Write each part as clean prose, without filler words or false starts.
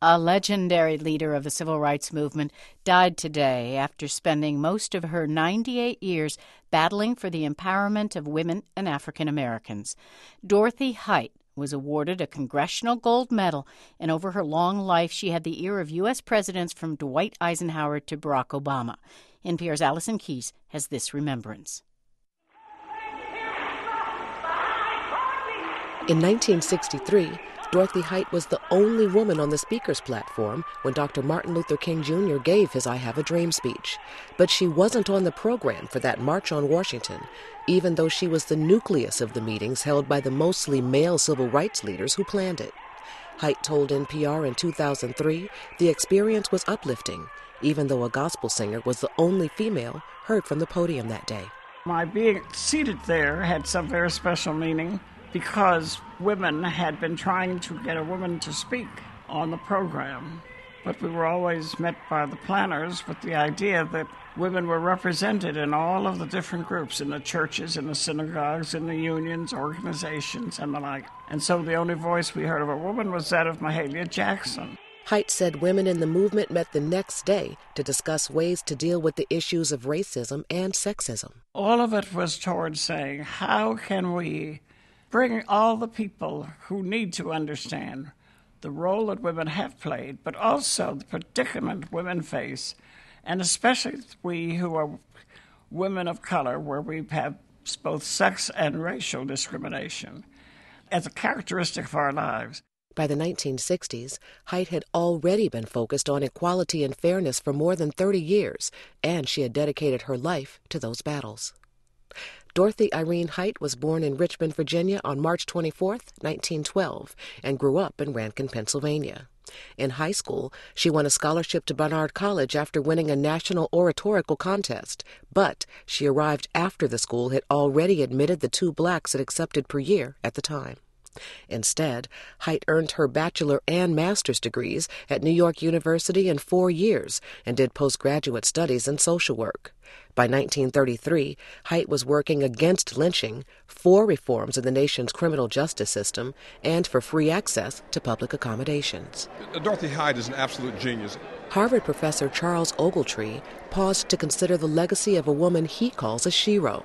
A legendary leader of the civil rights movement died today after spending most of her 98 years battling for the empowerment of women and African Americans. Dorothy Height was awarded a Congressional Gold Medal, and over her long life she had the ear of U.S. presidents from Dwight Eisenhower to Barack Obama. NPR's Allison Keyes has this remembrance. In 1963, Dorothy Height was the only woman on the speaker's platform when Dr. Martin Luther King Jr. gave his I Have a Dream speech. But she wasn't on the program for that March on Washington, even though she was the nucleus of the meetings held by the mostly male civil rights leaders who planned it. Height told NPR in 2003 the experience was uplifting, even though a gospel singer was the only female heard from the podium that day. My being seated there had some very special meaning, because women had been trying to get a woman to speak on the program. But we were always met by the planners with the idea that women were represented in all of the different groups, in the churches, in the synagogues, in the unions, organizations, and the like. And so the only voice we heard of a woman was that of Mahalia Jackson. Height said women in the movement met the next day to discuss ways to deal with the issues of racism and sexism. All of it was towards saying, how can we bring all the people who need to understand the role that women have played, but also the predicament women face, and especially we who are women of color, where we have both sex and racial discrimination as a characteristic of our lives. By the 1960s, Height had already been focused on equality and fairness for more than 30 years, and she had dedicated her life to those battles. Dorothy Irene Height was born in Richmond, Virginia on March 24, 1912, and grew up in Rankin, Pennsylvania. In high school, she won a scholarship to Barnard College after winning a national oratorical contest, but she arrived after the school had already admitted the 2 blacks it accepted per year at the time. Instead, Height earned her bachelor and master's degrees at New York University in 4 years and did postgraduate studies in social work. By 1933, Height was working against lynching, for reforms in the nation's criminal justice system, and for free access to public accommodations. Dorothy Height is an absolute genius. Harvard professor Charles Ogletree paused to consider the legacy of a woman he calls a shero.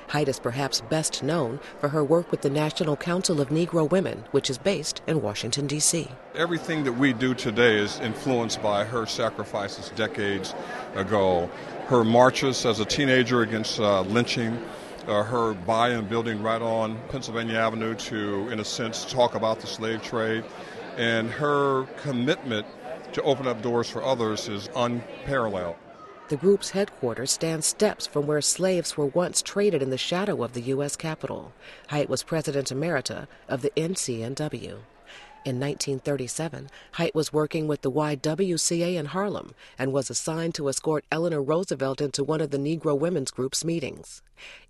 Height is perhaps best known for her work with the National Council of Negro Women, which is based in Washington, D.C. Everything that we do today is influenced by her sacrifices decades ago. Her marches as a teenager against lynching, her buy-in building right on Pennsylvania Avenue to, in a sense, talk about the slave trade, and her commitment to open up doors for others is unparalleled. The group's headquarters stands steps from where slaves were once traded in the shadow of the U.S. Capitol. Height was President Emerita of the NCNW. In 1937, Height was working with the YWCA in Harlem and was assigned to escort Eleanor Roosevelt into one of the Negro Women's Group's meetings.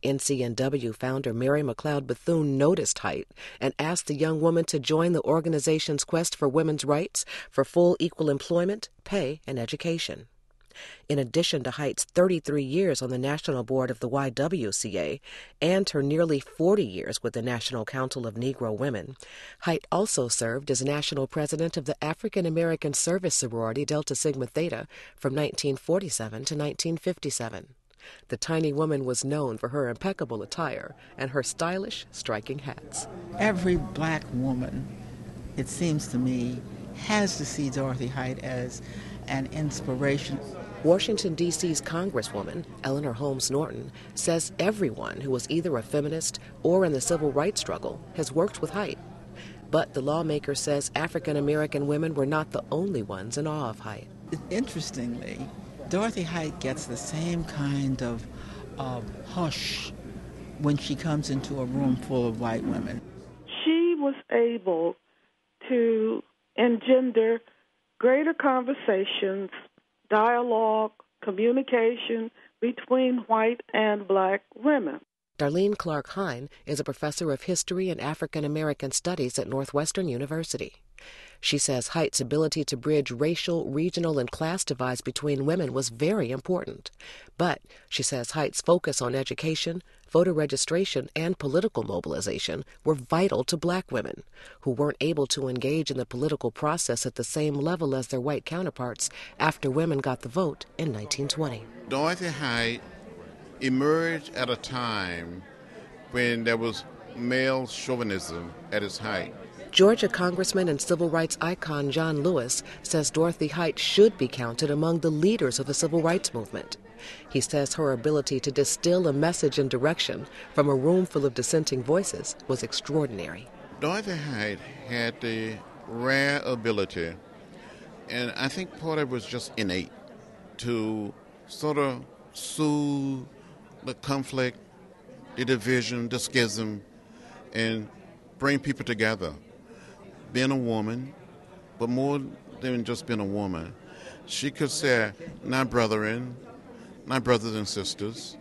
NCNW founder Mary McLeod Bethune noticed Height and asked the young woman to join the organization's quest for women's rights, for full equal employment, pay, and education. In addition to Height's 33 years on the National Board of the YWCA and her nearly 40 years with the National Council of Negro Women, Height also served as national president of the African American Service Sorority Delta Sigma Theta from 1947 to 1957. The tiny woman was known for her impeccable attire and her stylish, striking hats. Every black woman, it seems to me, has to see Dorothy Height as an inspiration. Washington, D.C.'s Congresswoman, Eleanor Holmes Norton, says everyone who was either a feminist or in the civil rights struggle has worked with Height. But the lawmaker says African American women were not the only ones in awe of Height. Interestingly, Dorothy Height gets the same kind of hush when she comes into a room full of white women. She was able to engender greater conversations, dialogue, communication between white and black women. Darlene Clark Hine is a professor of history and African American studies at Northwestern University. She says Haight's ability to bridge racial, regional, and class divides between women was very important. But she says Haight's focus on education, voter registration, and political mobilization were vital to black women, who weren't able to engage in the political process at the same level as their white counterparts after women got the vote in 1920. Dorothy Height emerged at a time when there was male chauvinism at its height. Georgia Congressman and civil rights icon John Lewis says Dorothy Height should be counted among the leaders of the civil rights movement. He says her ability to distill a message and direction from a room full of dissenting voices was extraordinary. Dorothy Height had the rare ability, and I think part of it was just innate, to sort of soothe the conflict, the division, the schism, and bring people together. Being a woman, but more than just being a woman, she could say, "My brethren, my brothers and sisters,"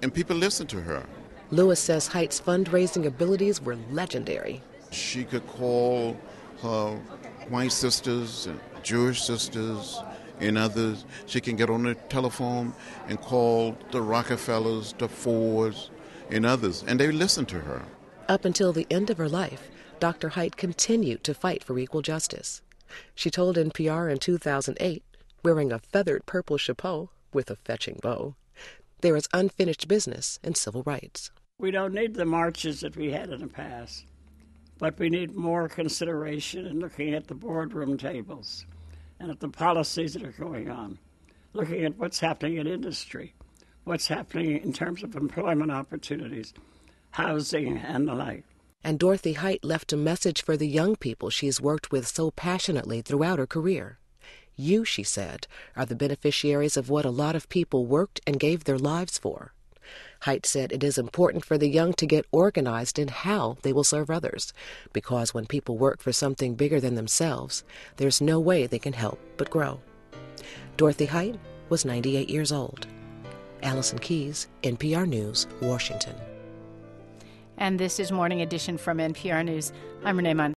and people listened to her. Lewis says Haight's fundraising abilities were legendary. She could call her white sisters and Jewish sisters and others. She can get on the telephone and call the Rockefellers, the Fords, and others, and they listened to her. Up until the end of her life, Dr. Height continued to fight for equal justice. She told NPR in 2008, wearing a feathered purple chapeau with a fetching bow, there is unfinished business in civil rights. We don't need the marches that we had in the past, but we need more consideration in looking at the boardroom tables and at the policies that are going on, looking at what's happening in industry, what's happening in terms of employment opportunities, housing, and the like. And Dorothy Height left a message for the young people she's worked with so passionately throughout her career. You, she said, are the beneficiaries of what a lot of people worked and gave their lives for. Height said it is important for the young to get organized in how they will serve others, because when people work for something bigger than themselves, there's no way they can help but grow. Dorothy Height was 98 years old. Allison Keyes, NPR News, Washington. And this is Morning Edition from NPR News. I'm Renee Monk.